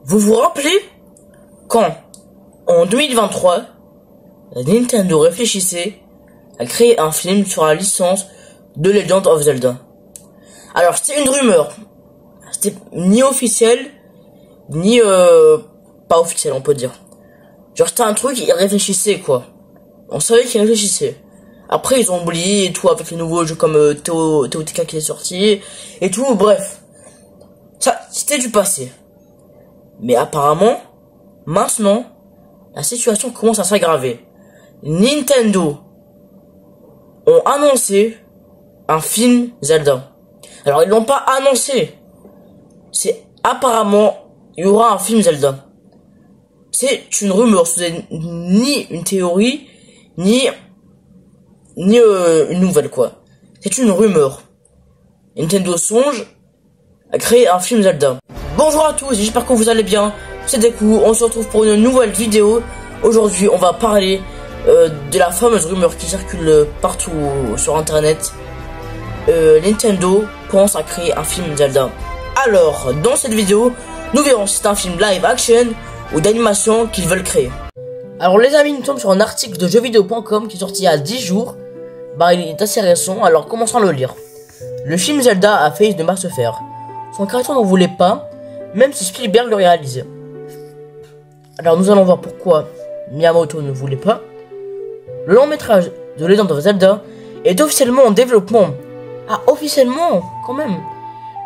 Vous vous rappelez quand, en 2023, Nintendo réfléchissait à créer un film sur la licence de Legend of Zelda? Alors, c'était une rumeur. C'était ni officiel, ni pas officiel, on peut dire. Genre, c'était un truc, ils réfléchissaient, quoi. On savait qu'ils réfléchissaient. Après, ils ont oublié et tout, avec les nouveaux jeux comme TOTK qui est sorti, et tout, bref. Ça, c'était du passé. Mais apparemment, maintenant, la situation commence à s'aggraver. Nintendo ont annoncé un film Zelda. Alors, ils l'ont pas annoncé. C'est apparemment, il y aura un film Zelda. C'est une rumeur, c'est ni une théorie, ni une nouvelle, quoi. C'est une rumeur. Nintendo songe à créer un film Zelda. Bonjour à tous, j'espère que vous allez bien. C'est Deku, on se retrouve pour une nouvelle vidéo. Aujourd'hui, on va parler de la fameuse rumeur qui circule partout sur internet. Nintendo pense à créer un film Zelda. Alors, dans cette vidéo, nous verrons si c'est un film live action ou d'animation qu'ils veulent créer. Alors les amis, nous sommes sur un article de jeuxvideo.com qui est sorti il y a 10 jours. Bah, il est assez récent, alors commençons à le lire. Le film Zelda a failli ne pas se faire. Son créateur n'en voulait pas, même si Spielberg le réalisait. Alors nous allons voir pourquoi Miyamoto ne voulait pas. Le long métrage de Legend of Zelda est officiellement en développement. Ah, officiellement, quand même.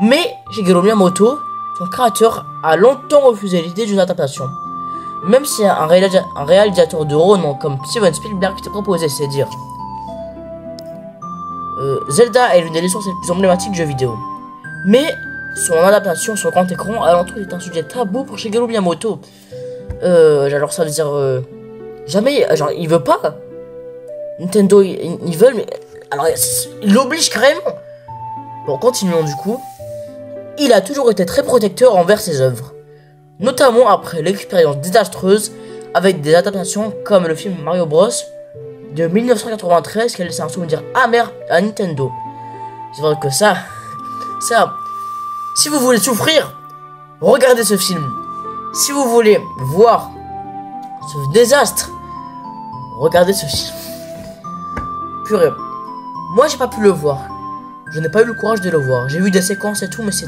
Mais Shigeru Miyamoto, son créateur, a longtemps refusé l'idée d'une adaptation. Même si un réalisateur de renom comme Steven Spielberg s'était proposé, c'est dire. Zelda est l'une des licences les plus emblématiques de jeux vidéo. Mais son adaptation sur grand écran à l'entrée est un sujet tabou pour Shigeru Miyamoto. Alors ça veut dire jamais, genre il veut pas. Nintendo ils veulent, mais alors il l'oblige carrément. Bon, continuons du coup. Il a toujours été très protecteur envers ses œuvres, notamment après l'expérience désastreuse avec des adaptations comme le film Mario Bros de 1993 qui a laissé un souvenir amer à Nintendo. C'est vrai que ça, si vous voulez souffrir, regardez ce film. Si vous voulez voir ce désastre, regardez ce film. Purée, moi j'ai pas pu le voir. Je n'ai pas eu le courage de le voir. J'ai vu des séquences et tout, mais c'est...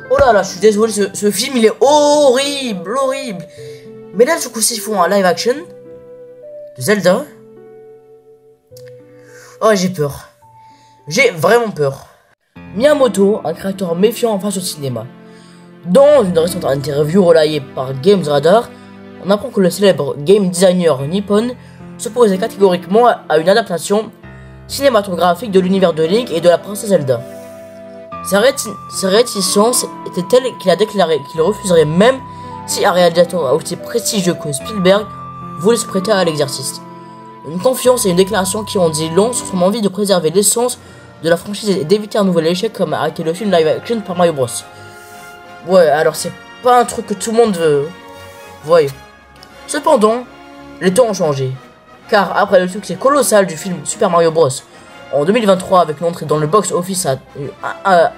Oh là là, je suis désolé, ce film il est horrible, horrible. Mais là du coup s'ils font un live action de Zelda, oh j'ai peur. J'ai vraiment peur. Miyamoto, un créateur méfiant face au cinéma. Dans une récente interview relayée par Games Radar, on apprend que le célèbre game designer nippon s'opposait catégoriquement à une adaptation cinématographique de l'univers de Link et de la princesse Zelda. Ses réticences étaient telles qu'il a déclaré qu'il refuserait même si un réalisateur aussi prestigieux que Spielberg voulait se prêter à l'exercice. Une confiance et une déclaration qui ont dit long sur son envie de préserver l'essence de la franchise et d'éviter un nouvel échec comme a été le film live action par Mario Bros. Ouais, alors c'est pas un truc que tout le monde veut. Voyez. Cependant, les temps ont changé. Car après le succès colossal du film Super Mario Bros. En 2023 avec l'entrée dans le box-office à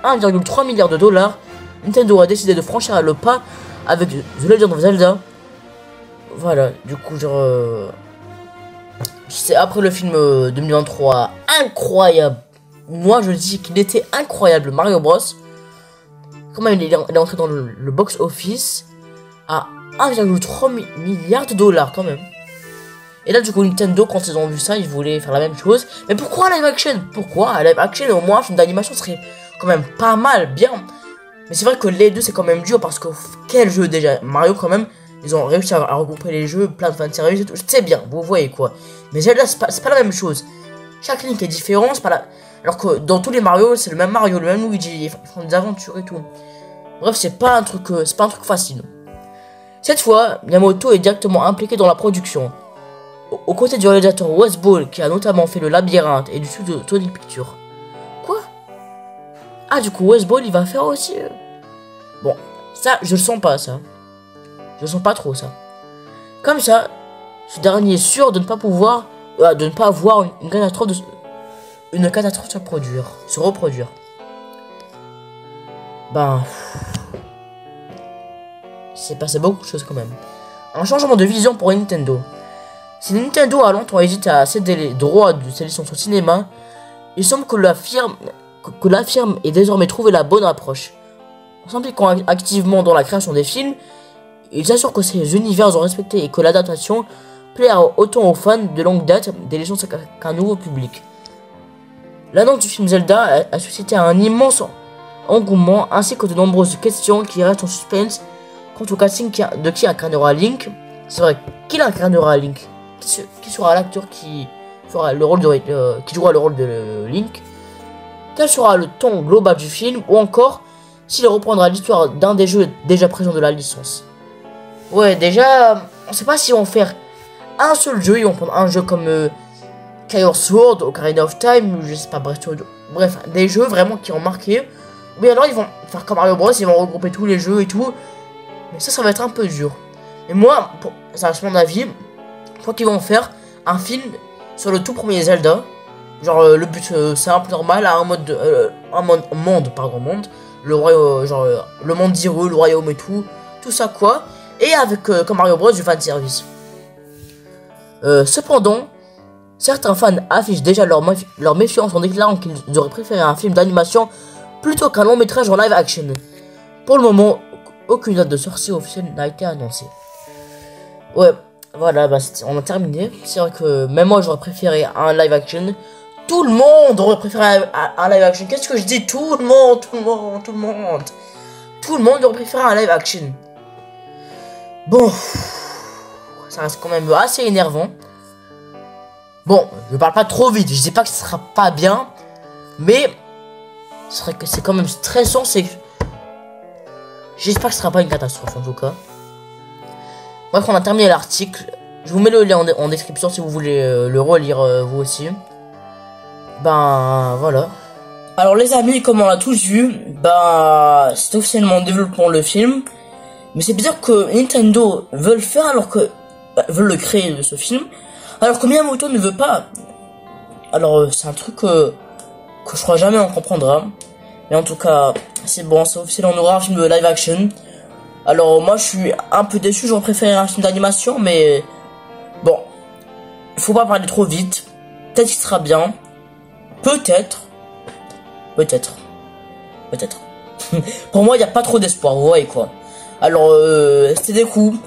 1,3 milliard de dollars, Nintendo a décidé de franchir le pas avec The Legend of Zelda. Voilà, du coup genre... c'est après le film 2023 incroyable. Moi je dis qu'il était incroyable, Mario Bros. Quand même il est entré dans le box-office à 1,3 milliard de dollars quand même. Et là du coup Nintendo quand ils ont vu ça ils voulaient faire la même chose. Mais pourquoi live action? Pourquoi live action? Au moins un film d'animation serait quand même pas mal, bien. Mais c'est vrai que les deux c'est quand même dur parce que quel jeu déjà. Mario quand même, ils ont réussi à regrouper les jeux, plein de fanservice et tout. C'est bien, vous voyez quoi. Mais Zelda c'est pas la même chose. Chaque Link est différent, c'est pas la... Alors que dans tous les Mario c'est le même Mario, le même Luigi, ils font des aventures et tout. Bref c'est pas un truc facile. Cette fois Miyamoto est directement impliqué dans la production. Aux côtés du réalisateur Wes Ball qui a notamment fait le Labyrinthe et du studio de Tony Pictures. Quoi? Ah du coup Wes Ball il va faire aussi... Bon, ça je le sens pas ça. Je le sens pas trop ça. Comme ça, ce dernier est sûr de ne pas pouvoir... de ne pas voir une catastrophe se reproduire. Ben... s'est passé beaucoup de choses quand même. Un changement de vision pour Nintendo. Si Nintendo a longtemps hésité à céder les droits de ses licences au cinéma, il semble que la firme ait désormais trouvé la bonne approche. En s'impliquant activement dans la création des films, il s'assure que ces univers sont respectés et que l'adaptation plaira autant aux fans de longue date des licences qu'à un nouveau public. L'annonce du film Zelda a suscité un immense engouement ainsi que de nombreuses questions qui restent en suspense quant au casting de qui incarnera Link. C'est vrai, qui incarnera Link? Qui sera l'acteur qui jouera le rôle de Link? Quel sera le ton global du film? Ou encore, s'il reprendra l'histoire d'un des jeux déjà présents de la licence. Ouais, déjà, on sait pas si on va faire un seul jeu, ils vont prendre un jeu comme Skyward Sword, Ocarina of Time, je sais pas, bref, des jeux vraiment qui ont marqué. Mais alors ils vont faire comme Mario Bros, ils vont regrouper tous les jeux et tout. Mais ça va être un peu dur. Et moi, ça c'est mon avis, je crois qu'ils vont faire un film sur le tout premier Zelda. Genre le but simple, normal, à un monde, le royaume, genre le monde d'Hyrule, le royaume et tout ça quoi. Et avec comme Mario Bros du fan service. Cependant, certains fans affichent déjà leur méfiance en déclarant qu'ils auraient préféré un film d'animation plutôt qu'un long métrage en live action. Pour le moment, aucune date de sortie officielle n'a été annoncée. Ouais, voilà, on a terminé. C'est vrai que même moi j'aurais préféré un live action. Tout le monde aurait préféré un live action. Qu'est-ce que je dis? Tout le monde aurait préféré un live action. Bon, ça reste quand même assez énervant. Bon, je parle pas trop vite, je dis pas que ce sera pas bien, mais c'est vrai que c'est quand même stressant, j'espère que ce sera pas une catastrophe en tout cas. Bref, on a terminé l'article, je vous mets le lien en description si vous voulez le relire vous aussi. Ben voilà. Alors les amis, comme on l'a tous vu, c'est officiellement en développement le film. Mais c'est bizarre que Nintendo veut le faire alors que veut le créer ce film, alors que Miyamoto ne veut pas. Alors c'est un truc que je crois jamais on comprendra. Mais en tout cas, c'est bon, c'est officiel, on aura un film de live action. Alors moi je suis un peu déçu, j'aurais préféré un film d'animation, mais bon, il faut pas parler trop vite. Peut-être qu'il sera bien, peut-être. Pour moi il n'y a pas trop d'espoir, vous voyez quoi. Alors, c'était des coups.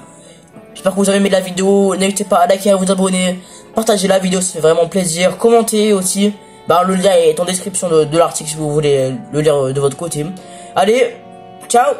J'espère que vous avez aimé la vidéo. N'hésitez pas à liker, à vous abonner. Partagez la vidéo, ça fait vraiment plaisir. Commentez aussi. Le lien est en description de l'article si vous voulez le lire de votre côté. Allez, ciao!